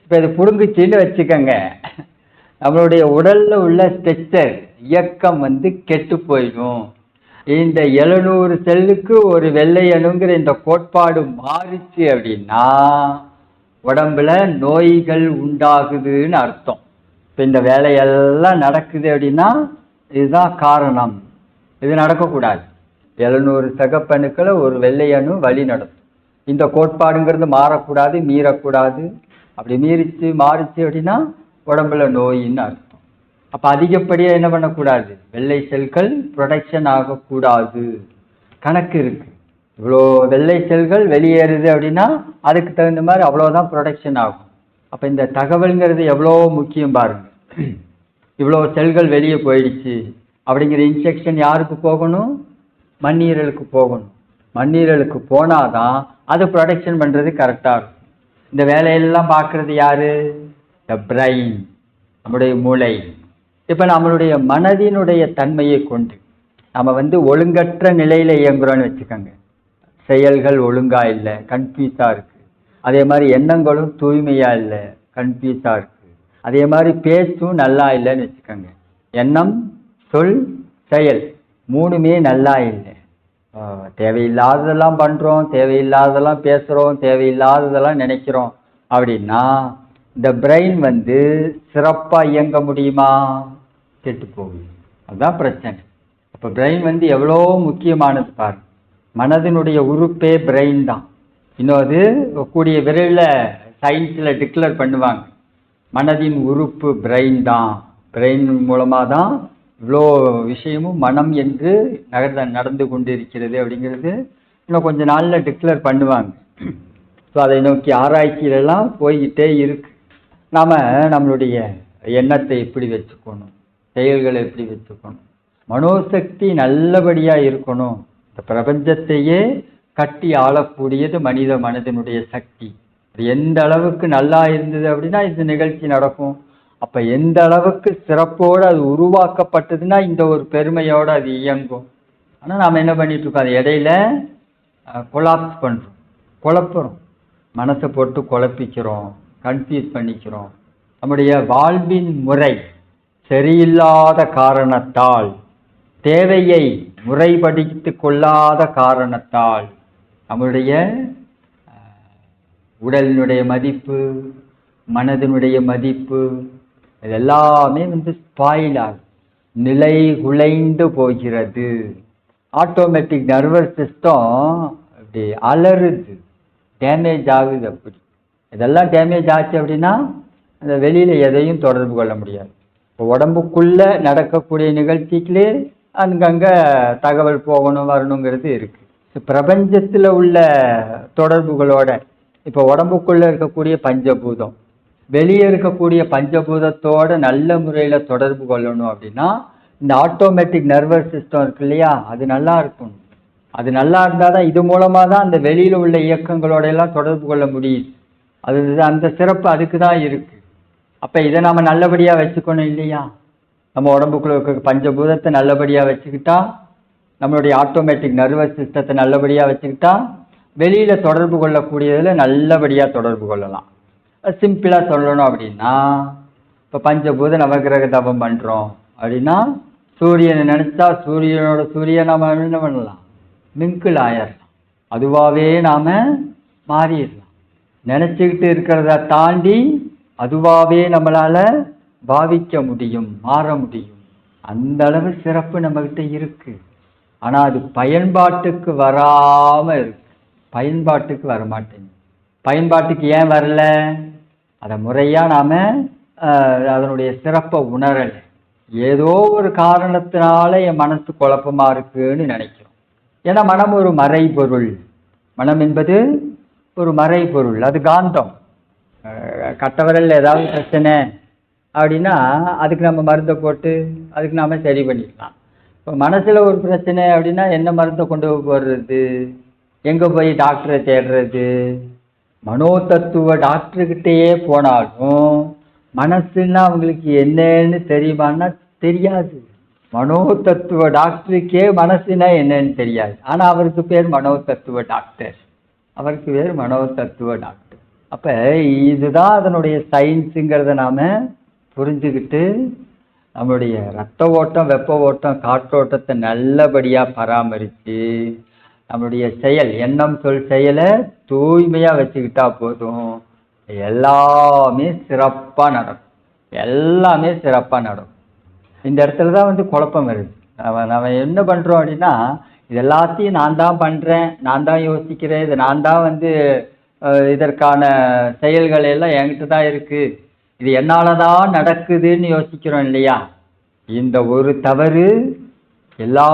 இப்போ இது பிடுங்குச்சின்னு வச்சுக்கோங்க. நம்மளுடைய உடலில் உள்ள ஸ்ட்ரக்சர் இயக்கம் கெட்டு போயிடும். இந்த 700 செல்லுக்கு ஒரு வெள்ளை அணுங்கிற இந்த கோட்பாடு மாறிச்சு அப்படின்னா உடம்புல நோய்கள் உண்டாகுதுன்னு அர்த்தம். இப்போ இந்த வேலையெல்லாம் நடக்குது அப்படின்னா இதுதான் காரணம். இது நடக்கக்கூடாது. 700 சகப்பணுக்களை ஒரு வெள்ளை அணு வழி நடத்தும். இந்த கோட்பாடுங்கிறது மாறக்கூடாது, மீறக்கூடாது. அப்படி மாறிச்சு அப்படின்னா உடம்புல நோயின்னு அர்த்தம். அப்போ அதிகப்படியாக என்ன பண்ணக்கூடாது, வெள்ளை செல்கள் ப்ரொடக்ஷன் ஆகக்கூடாது. கணக்கு இருக்கு. இவ்வளோ வெள்ளை செல்கள் வெளியேறுது அப்படின்னா அதுக்கு தகுந்த மாதிரி அவ்வளோதான் ப்ரொடக்ஷன் ஆகும். அப்போ இந்த தகவல்ங்கிறது எவ்வளோ முக்கியம் பாருங்க. இவ்வளோ செல்கள் வெளியே போயிடுச்சு அப்படிங்கிற இன்ஸ்ட்ரக்ஷன் யாருக்கு போகணும்? மண்ணீரலுக்கு போகணும். மண்ணீரலுக்கு போனாதான் அது ப்ரொடக்ஷன் பண்ணுறது கரெக்டாக இருக்கும். இந்த வேலையெல்லாம் பார்க்குறது யாரு? த பிரைன், நம்முடைய மூளை. இப்போ நம்மளுடைய மனதினுடைய தன்மையை கொண்டு நம்ம ஒழுங்கற்ற நிலையில் இயங்குறோன்னு வச்சுக்கோங்க. செயல்கள் ஒழுங்காக இல்லை, கன்ஃபியூஸாக இருக்குது. அதே மாதிரி எண்ணங்களும் தூய்மையாக இல்லை, கன்ஃபியூஸாக இருக்குது. அதே மாதிரி பேச்சும் நல்லா இல்லைன்னு வச்சுக்கோங்க. எண்ணம், சொல், செயல் மூணுமே நல்லா இல்லை. தேவையில்லாததெல்லாம் பண்ணுறோம், தேவையில்லாததெல்லாம் பேசுகிறோம், தேவையில்லாததெல்லாம் நினைக்கிறோம் அப்படின்னா இந்த பிரெயின் சிறப்பாக இயங்க முடியுமா? கெட்டு போகுது. அதுதான் பிரச்சனை. அப்போ பிரெயின் எவ்வளோ முக்கியமானது பாருங்க. மனதினுடைய உறுப்பே பிரெயின் தான். இன்னொரு கூடிய விரைவில் சயின்ஸில் டிக்ளேர் பண்ணுவாங்க, மனதின் உறுப்பு பிரெயின் தான். பிரெயின் மூலமாக தான் இவ்வளோ விஷயமும் மனம் என்று நடந்து கொண்டு இருக்கிறது அப்படிங்கிறது இன்னும் கொஞ்ச நாளில் டிக்ளேர் பண்ணுவாங்க. ஸோ அதை நோக்கி ஆராய்ச்சியிலெல்லாம் போய்கிட்டே இருக்கு. நாம் நம்மளுடைய எண்ணத்தை எப்படி வச்சுக்கணும், செயல்களை எப்படி வச்சுக்கணும், மனோசக்தி நல்லபடியாக இருக்கணும். இந்த பிரபஞ்சத்தையே கட்டி ஆளக்கூடியது மனித மனதினுடைய சக்தி. அது எந்த அளவுக்கு நல்லா இருந்தது அப்படின்னா இந்த நிகழ்ச்சி நடக்கும். அப்போ எந்த அளவுக்கு சிறப்போடு அது உருவாக்கப்பட்டதுன்னா இந்த ஒரு பெருமையோடு அது இயங்கும். ஆனால் நாம் என்ன பண்ணிட்டு இருக்கோம், அது இடையில கொலாப்ஸ் பண்ணுறோம், குழப்புறோம், மனசை போட்டு குழப்பிக்கிறோம், கன்ஃபியூஸ் பண்ணிக்கிறோம். நம்முடைய வாழ்வின் முறை சரியில்லாத காரணத்தால், தேவையை முறைப்படுத்தி கொள்ளாத காரணத்தால் நம்முடைய உடலினுடைய மதிப்பு, மனதினுடைய மதிப்பு இதெல்லாமே ஸ்பாயில் ஆகும், நிலை குலைந்து போகிறது. ஆட்டோமேட்டிக் நர்வஸ் சிஸ்டம் அப்படி அலறுது, டேமேஜ் ஆகுது. அப்படி இதெல்லாம் டேமேஜ் ஆச்சு அப்படின்னா அந்த வெளியில் எதையும் தொடர்பு கொள்ள முடியாது. இப்போ உடம்புக்குள்ளே நடக்கக்கூடிய நிகழ்ச்சிகளே அங்கங்கே தகவல் போகணும் வரணுங்கிறது இருக்குது. பிரபஞ்சத்தில் உள்ள தொடர்புகளோட இப்போ உடம்புக்குள்ளே இருக்கக்கூடிய பஞ்சபூதம், வெளியே இருக்கக்கூடிய பஞ்சபூதத்தோட நல்ல முறையில் தொடர்பு கொள்ளணும் அப்படின்னா இந்த ஆட்டோமேட்டிக் நர்வஸ் சிஸ்டம் இருக்கு இல்லையா, அது நல்லா இருக்கணும். அது நல்லா இருந்தால் தான் இது மூலமாக தான் அந்த வெளியில் உள்ள இயக்கங்களோட எல்லாம் தொடர்பு கொள்ள முடியுது. அது அந்த சிறப்பு அதுக்கு தான் இருக்குது. அப்போ இதை நாம் நல்லபடியாக வச்சுக்கணும் இல்லையா. நம்ம உடம்புக்குள்ள இருக்க பஞ்சபூதத்தை நல்லபடியாக வச்சுக்கிட்டா, நம்மளுடைய ஆட்டோமேட்டிக் நர்வஸ் சிஸ்டத்தை நல்லபடியாக வச்சுக்கிட்டா வெளியில் தொடர்பு கொள்ளக்கூடியதில் நல்லபடியாக தொடர்பு கொள்ளலாம். சிம்பிளாக சொல்லணும் அப்படின்னா இப்போ பஞ்சபூத நவகிரக தபம் பண்ணுறோம் அப்படின்னா சூரியனை நினச்சா சூரியனை நாம் என்ன பண்ணலாம், மிங்கிள் ஆயிடலாம், அதுவாகவே நாம் மாறிடலாம். நினச்சிக்கிட்டு இருக்கிறத தாண்டி அதுவாகவே நம்மளால் பாவிக்க முடியும், மாற முடியும். அந்த அளவு சிறப்பு நம்மக்கிட்ட இருக்குது. ஆனால் அது பயன்பாட்டுக்கு வராமல் இருக்கு, பயன்பாட்டுக்கு வரமாட்டேங்குது. பயன்பாட்டுக்கு ஏன் வரல, அதை முறையாக நாம் அதனுடைய சிறப்பை உணரலை. ஏதோ ஒரு காரணத்தினால என் மனசு குழப்பமாக இருக்குன்னு நினைக்கிறோம். ஏன்னா மனம் ஒரு மறைபொருள். மனம் என்பது ஒரு மறைபொருள், அது காந்தம். கட்டவரல் ஏதாவது பிரச்சனை அப்படின்னா அதுக்கு நம்ம மருந்தை போட்டு அதுக்கு நாம் சரி பண்ணிடலாம். இப்போ மனசில் ஒரு பிரச்சனை அப்படின்னா என்ன மருந்தை கொண்டு போடுறது, எங்கே போய் டாக்டரை தேடுறது? மனோ தத்துவ டாக்டர்கிட்டயே போனாலும் மனசுன்னா அவங்களுக்கு என்னன்னு தெரியுமான்னா தெரியாது. மனோ தத்துவ டாக்டருக்கே மனசுனா என்னன்னு தெரியாது. ஆனால் அவருக்கு பேர் மனோ தத்துவ டாக்டர், அவருக்கு பேர் மனோ தத்துவ டாக்டர். அப்போ இதுதான் அதனுடைய சயின்ஸுங்கிறத நாம் புரிஞ்சுக்கிட்டு நம்மளுடைய ரத்த ஓட்டம், வெப்ப ஓட்டம், காற்றோட்டத்தை நல்லபடியாக பராமரித்து நம்மளுடைய செயல், எண்ணம், சொல், செயலை தூய்மையாக வச்சுக்கிட்டா போதும். எல்லாமே சிறப்பாக நடக்கும். எல்லாமே சிறப்பாக நடக்கும். இந்த இடத்துல தான் வந்து குழப்பம் வருது. நம்ம என்ன பண்ணுறோம் அப்படின்னா, இது எல்லாத்தையும் நான் தான் பண்ணுறேன், நான் தான் யோசிக்கிறேன், இது நான் தான் வந்து இதற்கான செயல்கள் எல்லாம் என்கிட்ட தான் இருக்குது, இது என்னால் தான் நடக்குதுன்னு யோசிக்கிறோம் இல்லையா? இந்த ஒரு தவறு எல்லா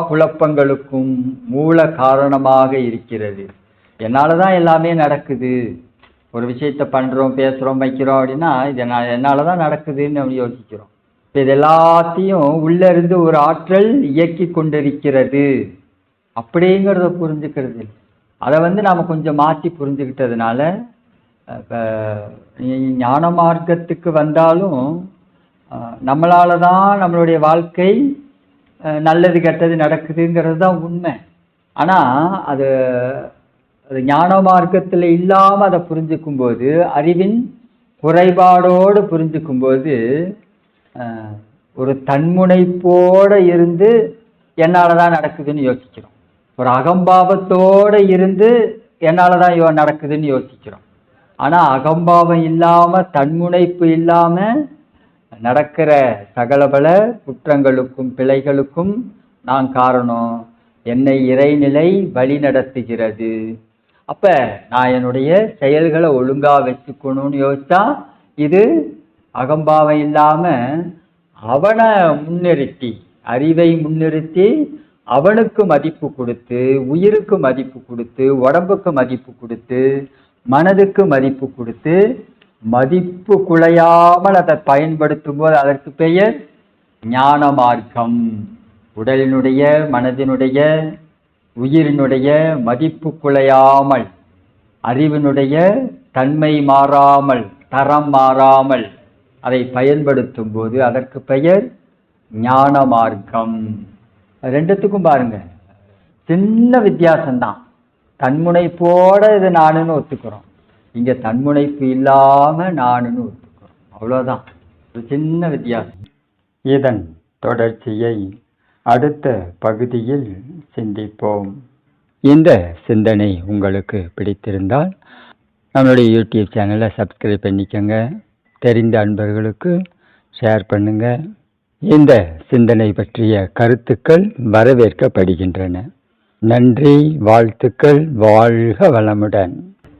குழப்பங்களுக்கும் மூல காரணமாக இருக்கிறது. என்னால் தான் எல்லாமே நடக்குது. ஒரு விஷயத்தை பண்ணுறோம், பேசுகிறோம், வைக்கிறோம் அப்படின்னா இது என்னால் தான் நடக்குதுன்னு நம்ம யோசிக்கிறோம். இது எல்லாத்தையும் உள்ளே இருந்து ஒரு ஆற்றல் இயக்கி கொண்டிருக்கிறது அப்படிங்கிறத புரிஞ்சுக்கிறது இல்லை. அதை வந்து நாம் கொஞ்சம் மாற்றி புரிஞ்சுக்கிட்டதுனால இப்போ ஞான மார்க்கத்துக்கு வந்தாலும் நம்மளால தான் நம்மளுடைய வாழ்க்கை நல்லது கெட்டது நடக்குதுங்கிறது தான் உண்மை. ஆனால் அது ஞான மார்க்கத்தில் இல்லாமல் அதை புரிஞ்சுக்கும்போது, அறிவின் குறைபாடோடு புரிஞ்சுக்கும்போது, ஒரு தன்முனைப்போடு இருந்து என்னால் தான் நடக்குதுன்னு யோசிக்கிறோம். ஒரு அகம்பாவத்தோடு இருந்து என்னால் தான் நடக்குதுன்னு யோசிக்கிறோம். ஆனால் அகம்பாவம் இல்லாமல், தன்முனைப்பு இல்லாமல் நடக்கிற சகலபல குற்றங்களுக்கும் பிழைகளுக்கும் நான் காரணம். என்னை இறைநிலை வழி நடத்துகிறது. அப்போ நான் என்னுடைய செயல்களை ஒழுங்காக வச்சுக்கணும்னு யோசிச்சா, இது அகம்பாவம் இல்லாமல் அவனை முன்னிறுத்தி, அறிவை முன்னிறுத்தி அவனுக்கு மதிப்பு கொடுத்து, உயிருக்கு மதிப்பு கொடுத்து, உடம்புக்கு மதிப்பு கொடுத்து, மனதுக்கு மதிப்பு கொடுத்து, மதிப்பு குலையாமல் அதை பயன்படுத்தும் போது அதற்கு பெயர் ஞான மார்க்கம். உடலினுடைய, மனதினுடைய, உயிரினுடைய மதிப்பு குலையாமல், அறிவினுடைய தன்மை மாறாமல், தரம் மாறாமல் அதை பயன்படுத்தும் போது அதற்கு பெயர் ஞான மார்க்கம். ரெண்டுத்துக்கும் பாருங்க, சின்ன வித்தியாசம்தான். தன்முனைப்போட இது நானுன்னு ஒத்துக்கிறோம், இங்கே தன்முனைப்பு இல்லாமல் நானுன்னு ஒத்துக்கிறோம். அவ்வளோதான், ஒரு சின்ன வித்தியாசம். இதன் தொடர்ச்சியை அடுத்த பகுதியில் சிந்திப்போம். இந்த சிந்தனை உங்களுக்கு பிடித்திருந்தால் நம்மளுடைய யூடியூப் சேனலை சப்ஸ்கிரைப் பண்ணிக்கோங்க. தெரிந்த அன்பர்களுக்கு ஷேர் பண்ணுங்க. இந்த சிந்தனை பற்றிய கருத்துக்கள் வரவேற்கப்படுகின்றன. நன்றி, வாழ்த்துக்கள், வாழ்க வளமுடன்.